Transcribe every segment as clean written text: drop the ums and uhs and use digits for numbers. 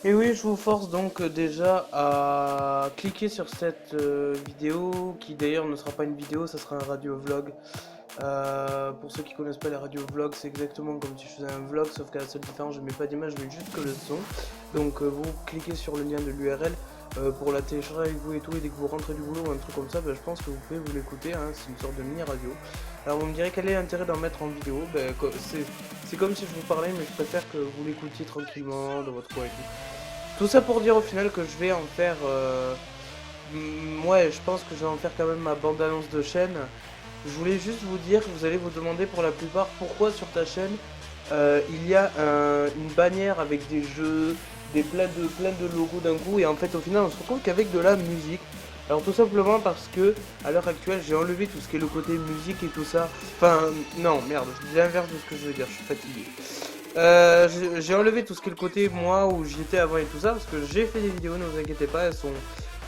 Et oui, je vous force donc déjà à cliquer sur cette vidéo, qui d'ailleurs ne sera pas une vidéo, ça sera un radio vlog. Pour ceux qui connaissent pas les radio vlogs, c'est exactement comme si je faisais un vlog, sauf qu'à la seule différence, je mets pas d'image, je mets juste que le son. Donc vous cliquez sur le lien de l'URL pour la télécharger avec vous et tout, et dès que vous rentrez du boulot ou un truc comme ça, je pense que vous pouvez vous l'écouter, hein, c'est une sorte de mini radio. Alors vous me direz quel est l'intérêt d'en mettre en vidéo. C'est comme si je vous parlais, mais je préfère que vous l'écoutiez tranquillement dans votre coin et tout. Tout ça pour dire au final que je vais en faire... ouais, je pense que je vais en faire quand même ma bande-annonce de chaîne. Je voulais juste vous dire, vous allez vous demander pour la plupart pourquoi sur ta chaîne il y a une bannière avec des jeux, plein de logos d'un coup, et en fait au final on se retrouve qu'avec de la musique. Alors tout simplement parce que à l'heure actuelle j'ai enlevé tout ce qui est le côté musique et tout ça. Enfin non merde, je dis l'inverse de ce que je veux dire, je suis fatigué. J'ai enlevé tout ce qui est le côté moi où j'étais avant et tout ça parce que j'ai fait des vidéos, ne vous inquiétez pas, elles sont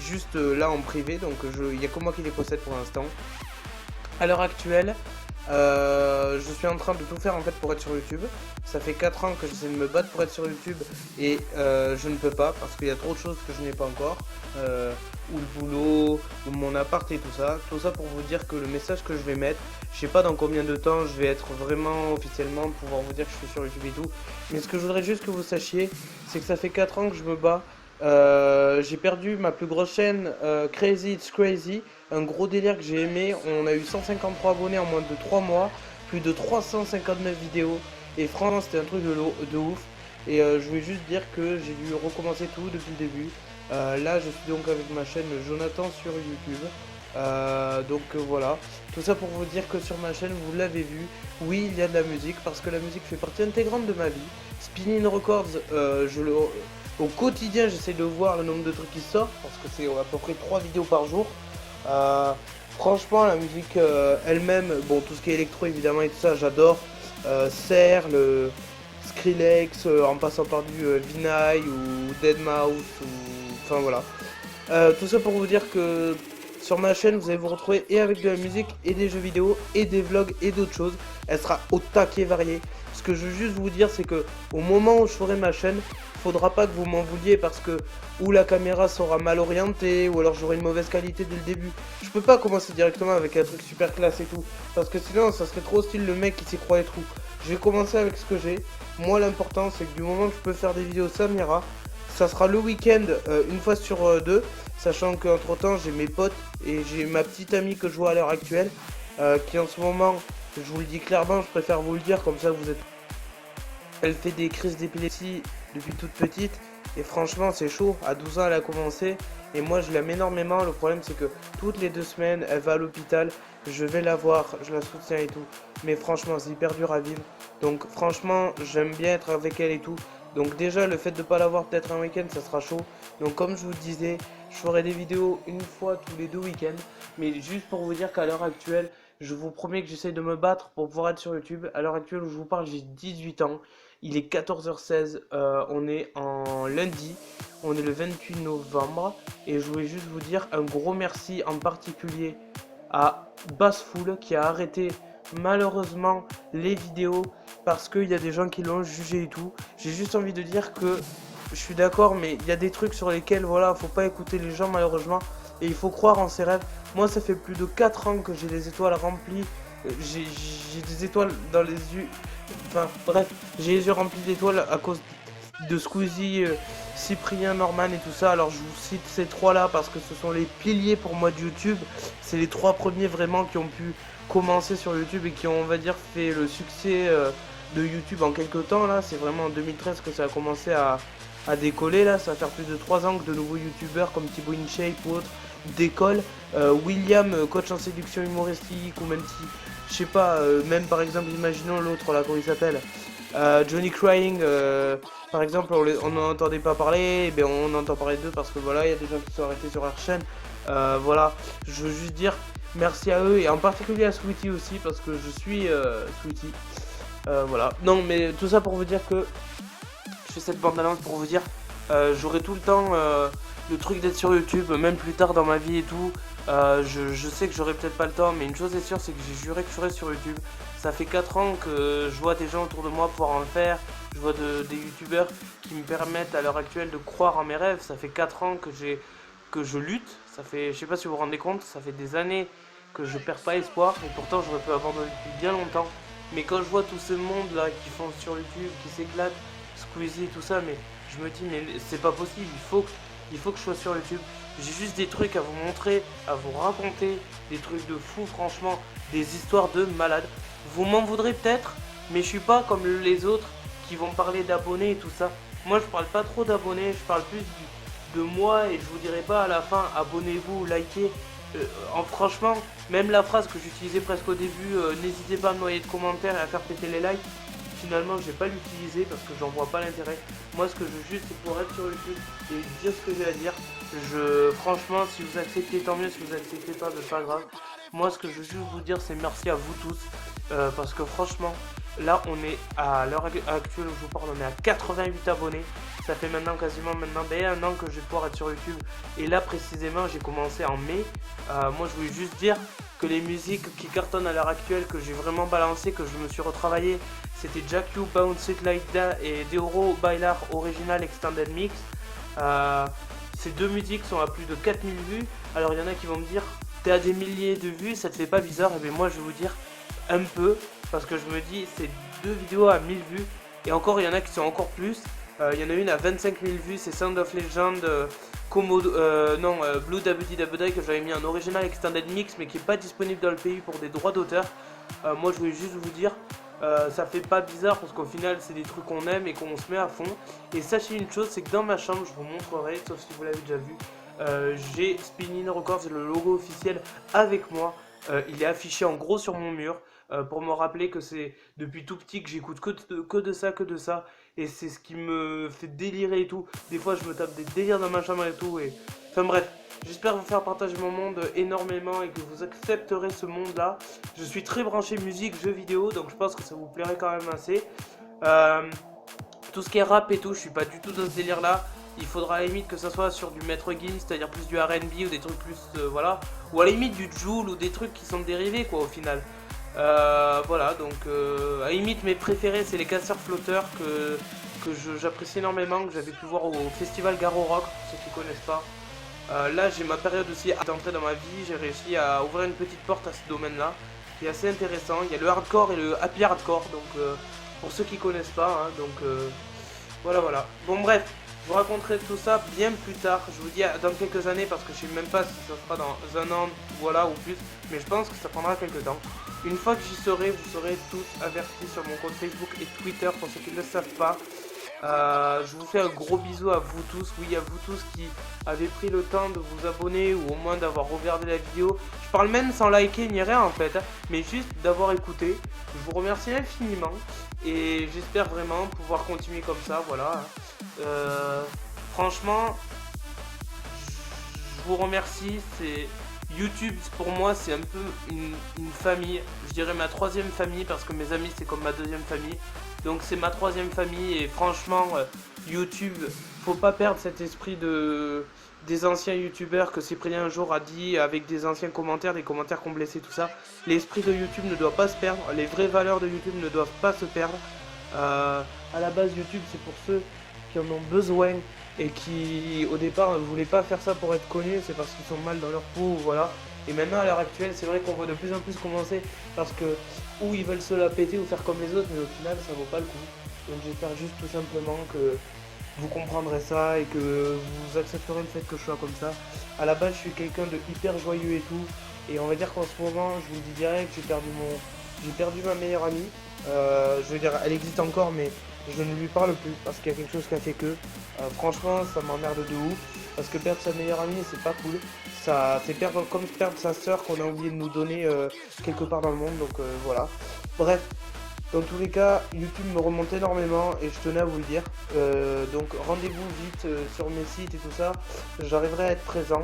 juste là en privé, donc il n'y a que moi qui les possède pour l'instant. À l'heure actuelle, je suis en train de tout faire en fait pour être sur YouTube. Ça fait 4 ans que j'essaie de me battre pour être sur YouTube et je ne peux pas parce qu'il y a trop de choses que je n'ai pas encore. Ou le boulot, ou mon appart et tout ça. Tout ça pour vous dire que le message que je vais mettre, je sais pas dans combien de temps je vais être vraiment officiellement pouvoir vous dire que je suis sur YouTube et tout. Mais ce que je voudrais juste que vous sachiez, c'est que ça fait 4 ans que je me bats. J'ai perdu ma plus grosse chaîne, Crazy It's Crazy, un gros délire que j'ai aimé. On a eu 153 abonnés en moins de 3 mois, plus de 359 vidéos. Et franchement, c'était un truc de ouf. Et je voulais juste dire que j'ai dû recommencer tout depuis le début. Là, je suis donc avec ma chaîne Jonathan sur YouTube. Voilà, tout ça pour vous dire que sur ma chaîne, vous l'avez vu, oui, il y a de la musique parce que la musique fait partie intégrante de ma vie. Spinning Records, au quotidien, j'essaie de voir le nombre de trucs qui sortent parce que c'est à peu près 3 vidéos par jour. Euh, Franchement, la musique elle-même, bon, tout ce qui est électro évidemment et tout ça, j'adore. Serre, le Skrillex, en passant par du Vinay ou Deadmau5 ou enfin voilà. Tout ça pour vous dire que sur ma chaîne, vous allez vous retrouver et avec de la musique, et des jeux vidéo, et des vlogs, et d'autres choses. Elle sera au taquet variée. Ce que je veux juste vous dire, c'est que au moment où je ferai ma chaîne, faudra pas que vous m'en vouliez parce que ou la caméra sera mal orientée, ou alors j'aurai une mauvaise qualité dès le début. Je peux pas commencer directement avec un truc super classe et tout, parce que sinon ça serait trop style le mec qui s'y croit et tout. Je vais commencer avec ce que j'ai. Moi l'important c'est que du moment que je peux faire des vidéos, ça m'ira. Ça sera le week-end, une fois sur deux, sachant qu'entre temps j'ai mes potes et j'ai ma petite amie que je vois à l'heure actuelle, qui en ce moment, je vous le dis clairement, je préfère vous le dire comme ça vous êtes. Elle fait des crises d'épilepsie depuis toute petite et franchement c'est chaud. À 12 ans elle a commencé et moi je l'aime énormément. Le problème c'est que toutes les 2 semaines elle va à l'hôpital, je vais la voir, je la soutiens et tout. Mais franchement c'est hyper dur à vivre. Donc franchement j'aime bien être avec elle et tout. Donc déjà le fait de ne pas la voir peut-être un week-end ça sera chaud. Donc comme je vous disais, je ferai des vidéos une fois tous les 2 week-ends. Mais juste pour vous dire qu'à l'heure actuelle, je vous promets que j'essaie de me battre pour pouvoir être sur YouTube. À l'heure actuelle où je vous parle, j'ai 18 ans. Il est 14h16, on est en lundi, on est le 28 novembre. Et je voulais juste vous dire un gros merci en particulier à Bassfool qui a arrêté malheureusement les vidéos parce qu'il y a des gens qui l'ont jugé et tout. J'ai juste envie de dire que je suis d'accord, mais il y a des trucs sur lesquels voilà, faut pas écouter les gens malheureusement. Et il faut croire en ses rêves. Moi ça fait plus de 4 ans que j'ai les étoiles remplies. J'ai des étoiles dans les yeux. Enfin bref, j'ai les yeux remplis d'étoiles à cause de Squeezie, Cyprien, Norman et tout ça. Alors je vous cite ces trois là parce que ce sont les piliers pour moi de YouTube. C'est les trois premiers vraiment qui ont pu commencer sur YouTube et qui ont on va dire fait le succès de YouTube en quelques temps là. C'est vraiment en 2013 que ça a commencé à décoller là. Ça va faire plus de 3 ans que de nouveaux YouTubeurs comme Thibaut InShape ou autres décollent. William, coach en séduction humoristique, ou même si, je sais pas, même par exemple, imaginons l'autre là, comment il s'appelle, Johnny Crying, par exemple, on n'en entendait pas parler, et bien on entend parler d'eux parce que voilà, il y a des gens qui sont arrêtés sur leur chaîne. Voilà, je veux juste dire merci à eux et en particulier à Sweetie aussi parce que je suis Sweetie. Voilà, non mais tout ça pour vous dire que je fais cette bande annonce pour vous dire j'aurai tout le temps le truc d'être sur YouTube, même plus tard dans ma vie et tout. Je sais que j'aurai peut-être pas le temps, mais une chose est sûre, c'est que j'ai juré que je serai sur YouTube. Ça fait 4 ans que je vois des gens autour de moi pouvoir en faire. Je vois des youtubeurs qui me permettent à l'heure actuelle de croire en mes rêves. Ça fait 4 ans que je lutte. Ça fait, je sais pas si vous vous rendez compte, ça fait des années que je perds pas espoir. Et pourtant, j'aurais pu abandonner depuis bien longtemps. Mais quand je vois tout ce monde là qui font sur YouTube, qui s'éclatent, Squeezie et tout ça, mais je me dis, mais c'est pas possible, il faut que je sois sur YouTube. J'ai juste des trucs à vous montrer, à vous raconter, des trucs de fou, franchement, des histoires de malades. Vous m'en voudrez peut-être, mais je suis pas comme les autres qui vont parler d'abonnés et tout ça. Moi, je parle pas trop d'abonnés, je parle plus de moi et je vous dirai pas à la fin, abonnez-vous, likez. Franchement, même la phrase que j'utilisais presque au début, n'hésitez pas à me noyer de commentaires et à faire péter les likes. Finalement, je vais pas l'utiliser parce que j'en vois pas l'intérêt. Moi, ce que je veux juste, c'est pour être sur YouTube et dire ce que j'ai à dire. Franchement, si vous acceptez, tant mieux. Si vous acceptez pas, c'est pas grave. Moi, ce que je veux juste vous dire, c'est merci à vous tous. Parce que franchement, là, on est à l'heure actuelle où je vous parle, on est à 88 abonnés. Ça fait quasiment un an que je vais pouvoir être sur YouTube. Et là, précisément, j'ai commencé en mai. Moi, je voulais juste dire que les musiques qui cartonnent à l'heure actuelle, que j'ai vraiment balancé, que je me suis retravaillé, c'était Jack You, Bounce It Like That et Deoro Bailar Original Extended Mix. Ces deux musiques sont à plus de 4000 vues. Alors il y en a qui vont me dire, t'es à des milliers de vues, ça te fait pas bizarre? Et bien moi je vais vous dire un peu, parce que je me dis, c'est deux vidéos à 1000 vues. Et encore, il y en a qui sont encore plus. Il y en a une à 25 000 vues, c'est Sound of Legend, Blue Dabudi Dabudai, que j'avais mis en original extended mix mais qui est pas disponible dans le pays pour des droits d'auteur. Moi je voulais juste vous dire, ça fait pas bizarre parce qu'au final c'est des trucs qu'on aime et qu'on se met à fond. Et sachez une chose, c'est que dans ma chambre, je vous montrerai, sauf si vous l'avez déjà vu, j'ai Spinnin Records, le logo officiel avec moi. Il est affiché en gros sur mon mur. Pour me rappeler que c'est depuis tout petit que j'écoute que de ça, et c'est ce qui me fait délirer et tout. Des fois je me tape des délires dans ma chambre et tout, et enfin bref, j'espère vous faire partager mon monde énormément et que vous accepterez ce monde là. Je suis très branché musique, jeux vidéo, donc je pense que ça vous plairait quand même assez. Tout ce qui est rap et tout, je suis pas du tout dans ce délire là. Il faudra à la limite que ça soit sur du Maître Gims, c'est-à-dire plus du R&B ou des trucs plus voilà, ou à la limite du Jul ou des trucs qui sont dérivés quoi au final. Voilà, donc à la limite mes préférés c'est les casseurs flotteurs que j'apprécie énormément, que j'avais pu voir au festival Garo Rock, pour ceux qui connaissent pas. Là j'ai ma période aussi à entrer dans ma vie, j'ai réussi à ouvrir une petite porte à ce domaine là, qui est assez intéressant. Il y a le hardcore et le happy hardcore, donc pour ceux qui connaissent pas, hein, donc voilà. Bon bref, je vous raconterai tout ça bien plus tard, je vous dis dans quelques années parce que je sais même pas si ça sera dans un an, voilà, ou plus, mais je pense que ça prendra quelques temps. Une fois que j'y serai, vous serez tous avertis sur mon compte Facebook et Twitter pour ceux qui ne le savent pas. Je vous fais un gros bisou à vous tous, oui à vous tous qui avez pris le temps de vous abonner ou au moins d'avoir regardé la vidéo. Je parle même sans liker ni rien en fait, hein, mais juste d'avoir écouté. Je vous remercie infiniment et j'espère vraiment pouvoir continuer comme ça, voilà. Franchement, je vous remercie, c'est... YouTube pour moi c'est un peu une famille, je dirais ma troisième famille parce que mes amis c'est comme ma deuxième famille, donc c'est ma troisième famille et franchement YouTube, faut pas perdre cet esprit des anciens youtubeurs que Cyprien un jour a dit avec des anciens commentaires, des commentaires qu'on blessait tout ça. L'esprit de YouTube ne doit pas se perdre, les vraies valeurs de YouTube ne doivent pas se perdre. À la base YouTube c'est pour ceux qui en ont besoin et qui au départ ne voulaient pas faire ça pour être connus, c'est parce qu'ils sont mal dans leur peau, voilà. Et maintenant à l'heure actuelle c'est vrai qu'on voit de plus en plus commencer parce que ou ils veulent se la péter ou faire comme les autres, mais au final ça vaut pas le coup. Donc j'espère juste tout simplement que vous comprendrez ça et que vous accepterez le fait que je sois comme ça. À la base je suis quelqu'un de hyper joyeux et tout, et on va dire qu'en ce moment je vous le dis direct, j'ai perdu ma meilleure amie. Je veux dire elle existe encore mais je ne lui parle plus parce qu'il y a quelque chose qui a fait que franchement ça m'emmerde de ouf parce que perdre sa meilleure amie c'est pas cool, ça c'est comme perdre sa soeur qu'on a oublié de nous donner quelque part dans le monde, donc voilà. Bref, dans tous les cas YouTube me remonte énormément et je tenais à vous le dire, donc rendez-vous vite sur mes sites et tout ça, j'arriverai à être présent.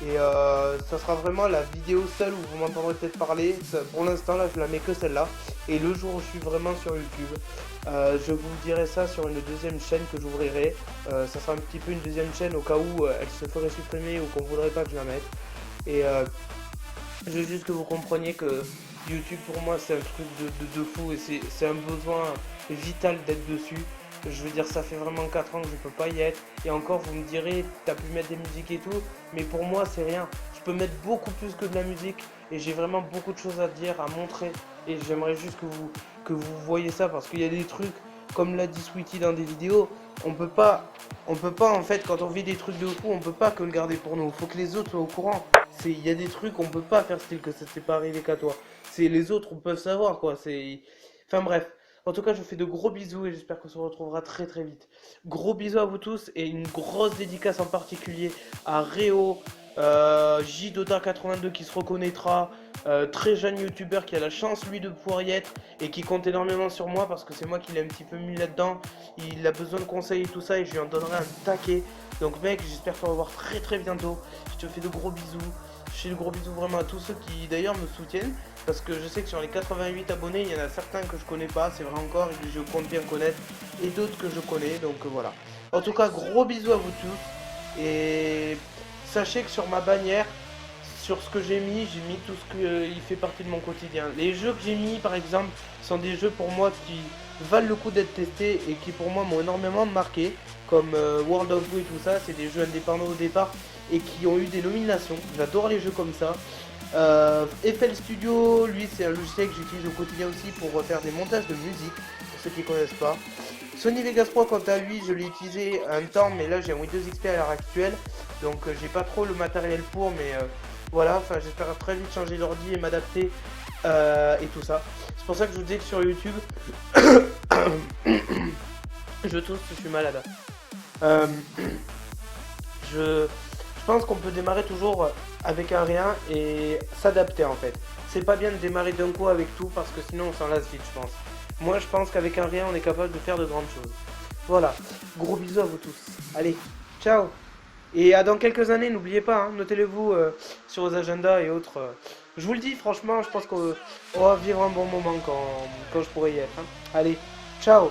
Et ça sera vraiment la vidéo seule où vous m'entendrez peut-être parler. Pour l'instant là je la mets que celle-là. Et le jour où je suis vraiment sur YouTube, je vous dirai ça sur une deuxième chaîne que j'ouvrirai. Ça sera un petit peu une deuxième chaîne au cas où elle se ferait supprimer ou qu'on voudrait pas que je la mette. Et je veux juste que vous compreniez que YouTube pour moi c'est un truc de fou et c'est un besoin vital d'être dessus. Je veux dire, ça fait vraiment 4 ans que je peux pas y être. Et encore, vous me direz, t'as pu mettre des musiques et tout. Mais pour moi, c'est rien. Je peux mettre beaucoup plus que de la musique. Et j'ai vraiment beaucoup de choses à dire, à montrer. Et j'aimerais juste que vous voyez ça. Parce qu'il y a des trucs, comme l'a dit Sweetie dans des vidéos, on peut pas en fait, quand on vit des trucs de fou, on peut pas que le garder pour nous. Faut que les autres soient au courant. Il y a des trucs, on peut pas faire style que ça s'est pas arrivé qu'à toi. C'est les autres, on peut savoir quoi. Enfin bref. En tout cas, je vous fais de gros bisous et j'espère qu'on se retrouvera très très vite. Gros bisous à vous tous et une grosse dédicace en particulier à Réo, JDota82 qui se reconnaîtra, très jeune youtubeur qui a la chance lui de pouvoir y être et qui compte énormément sur moi parce que c'est moi qui l'ai un petit peu mis là-dedans. Il a besoin de conseils et tout ça et je lui en donnerai un taquet. Donc mec, j'espère te revoir très très bientôt. Je te fais de gros bisous. Je fais de gros bisous vraiment à tous ceux qui d'ailleurs me soutiennent. Parce que je sais que sur les 88 abonnés, il y en a certains que je connais pas, c'est vrai encore, et que je compte bien connaître, et d'autres que je connais, donc voilà. En tout cas, gros bisous à vous tous, et sachez que sur ma bannière, sur ce que j'ai mis tout ce qui fait partie de mon quotidien. Les jeux que j'ai mis, par exemple, sont des jeux pour moi qui valent le coup d'être testés, et qui pour moi m'ont énormément marqué, comme World of Goo et tout ça, c'est des jeux indépendants au départ, et qui ont eu des nominations. J'adore les jeux comme ça. FL Studio, lui c'est un logiciel que j'utilise au quotidien aussi pour faire des montages de musique, pour ceux qui ne connaissent pas. Sony Vegas Pro quant à lui, je l'ai utilisé un temps, mais là j'ai un Windows XP à l'heure actuelle, donc j'ai pas trop le matériel pour, mais voilà, enfin j'espère très vite changer d'ordi et m'adapter et tout ça. C'est pour ça que je vous dis que sur YouTube, je tousse, je suis malade. Euh, je pense qu'on peut démarrer toujours avec un rien et s'adapter en fait. C'est pas bien de démarrer d'un coup avec tout parce que sinon on s'en lasse vite, je pense. Moi je pense qu'avec un rien on est capable de faire de grandes choses. Voilà, gros bisous à vous tous. Allez, ciao. Et à dans quelques années, n'oubliez pas, hein, notez-le-vous sur vos agendas et autres. Je vous le dis, franchement, je pense qu'on va vivre un bon moment quand je pourrai y être. Hein. Allez, ciao.